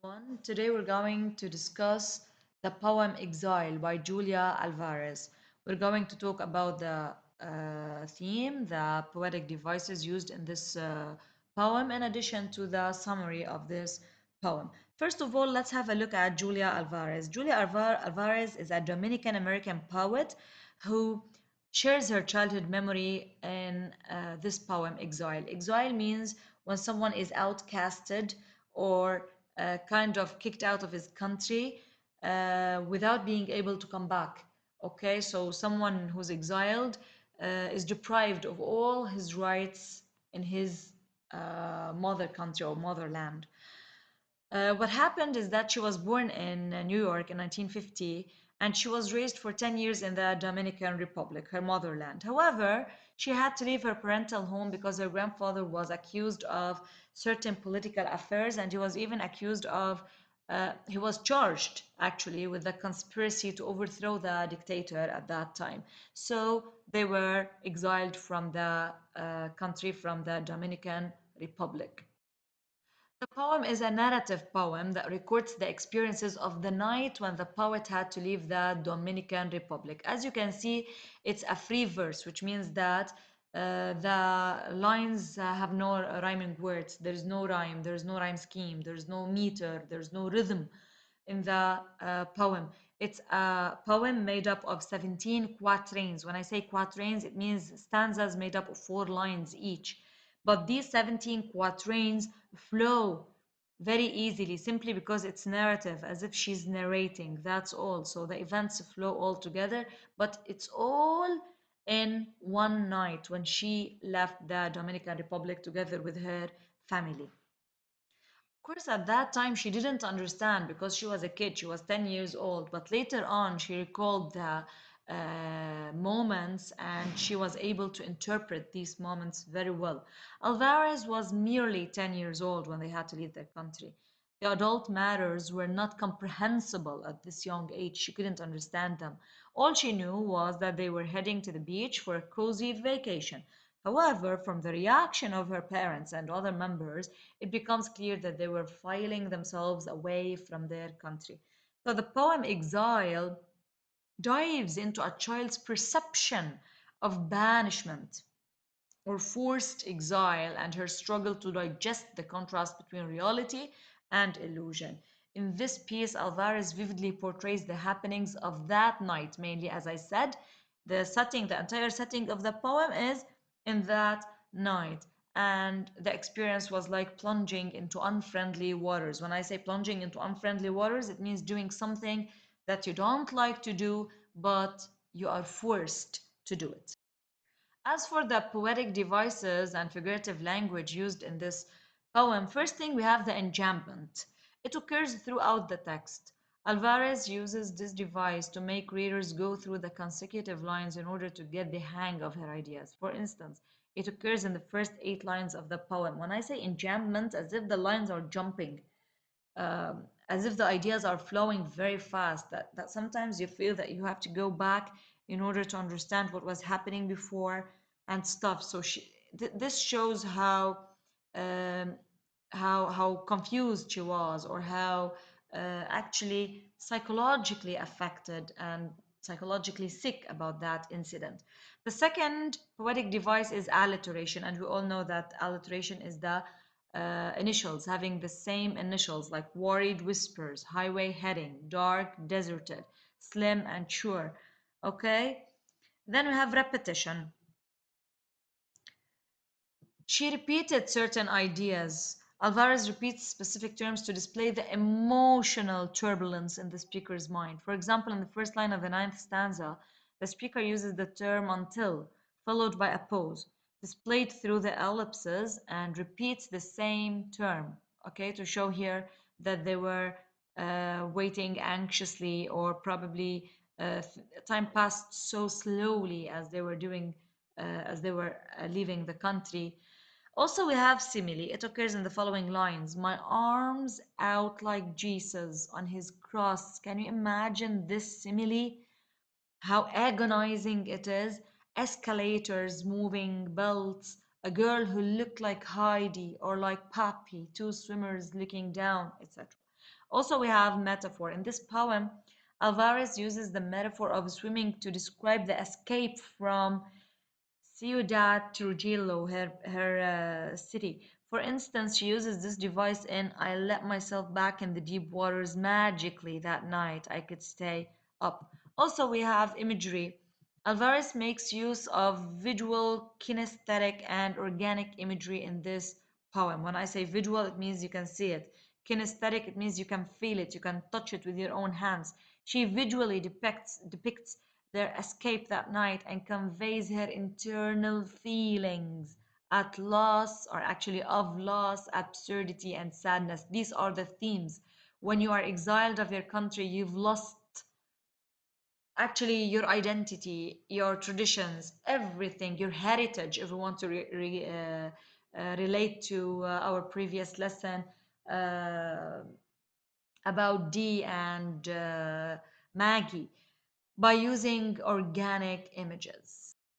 everyone. Today we're going to discuss the poem Exile by Julia Alvarez. We're going to talk about the theme, the poetic devices used in this poem, in addition to the summary of this poem. First of all, let's have a look at Julia Alvarez. Alvarez is a Dominican American poet who shares her childhood memory in this poem, Exile. Exile means when someone is outcasted or kind of kicked out of his country without being able to come back. Okay, so someone who's exiled is deprived of all his rights in his mother country or motherland. What happened is that she was born in New York in 1950 and she was raised for 10 years in the Dominican Republic, her motherland. However, she had to leave her parental home because her grandfather was accused of certain political affairs and he was even accused of, he was charged actually with the conspiracy to overthrow the dictator at that time. So they were exiled from the country, from the Dominican Republic. The poem is a narrative poem that records the experiences of the night when the poet had to leave the Dominican Republic. As you can see, it's a free verse, which means that the lines have no rhyming words. There's no rhyme, there's no rhyme scheme, there's no meter, there's no rhythm in the poem. It's a poem made up of 17 quatrains. When I say quatrains, it means stanzas made up of 4 lines each. But these 17 quatrains flow very easily simply because it's narrative, as if she's narrating. That's all. So the events flow all together, but it's all in one night when she left the Dominican Republic together with her family. Of course, at that time, she didn't understand because she was a kid. She was 10 years old. But later on, she recalled the moments and she was able to interpret these moments very well. Alvarez was merely 10 years old when they had to leave their country. The adult matters were not comprehensible at this young age. She couldn't understand them. All she knew was that they were heading to the beach for a cozy vacation. However, from the reaction of her parents and other members, it becomes clear that they were filing themselves away from their country. So the poem Exile dives into a child's perception of banishment or forced exile and her struggle to digest the contrast between reality and illusion. In this piece, Alvarez vividly portrays the happenings of that night, mainly, as I said. The entire setting of the poem is in that night. And the experience was like plunging into unfriendly waters. When I say plunging into unfriendly waters, it means doing something that you don't like to do, but you are forced to do it. As for the poetic devices and figurative language used in this poem, first thing we have the enjambment. It occurs throughout the text. Alvarez uses this device to make readers go through the consecutive lines in order to get the hang of her ideas. For instance, it occurs in the first 8 lines of the poem. When I say enjambment, as if the lines are jumping, as if the ideas are flowing very fast, that sometimes you feel that you have to go back in order to understand what was happening before and stuff. So this shows um, how confused she was, or how actually psychologically affected and psychologically sick about that incident. The second poetic device is alliteration, and we all know that alliteration is the initials having the same initials, like worried whispers, highway heading, dark, deserted, slim, and sure. Okay? Then we have repetition. She repeated certain ideas. Alvarez repeats specific terms to display the emotional turbulence in the speaker's mind. For example, in the first line of the ninth stanza, the speaker uses the term until, followed by a pause, displayed through the ellipses, and repeats the same term, okay, to show here that they were waiting anxiously, or probably time passed so slowly as they were leaving the country. Also, we have simile. It occurs in the following lines: my arms out like Jesus on his cross. Can you imagine this simile? How agonizing it is. Escalators, moving belts, a girl who looked like Heidi or like Pappy, two swimmers looking down, etc. Also, we have metaphor. In this poem, Alvarez uses the metaphor of swimming to describe the escape from Ciudad Trujillo, her city. For instance, she uses this device in I let myself back in the deep waters magically that night I could stay up. Also, we have imagery. Alvarez makes use of visual, kinesthetic, and organic imagery in this poem. When I say visual, it means you can see it. Kinesthetic, it means you can feel it, you can touch it with your own hands. She visually depicts their escape that night and conveys her internal feelings at loss, or actually of loss, absurdity, and sadness. These are the themes. When you are exiled of your country, you've lost actually your identity, your traditions, everything, your heritage. If we want to relate to our previous lesson about Dee and Maggie, by using organic images.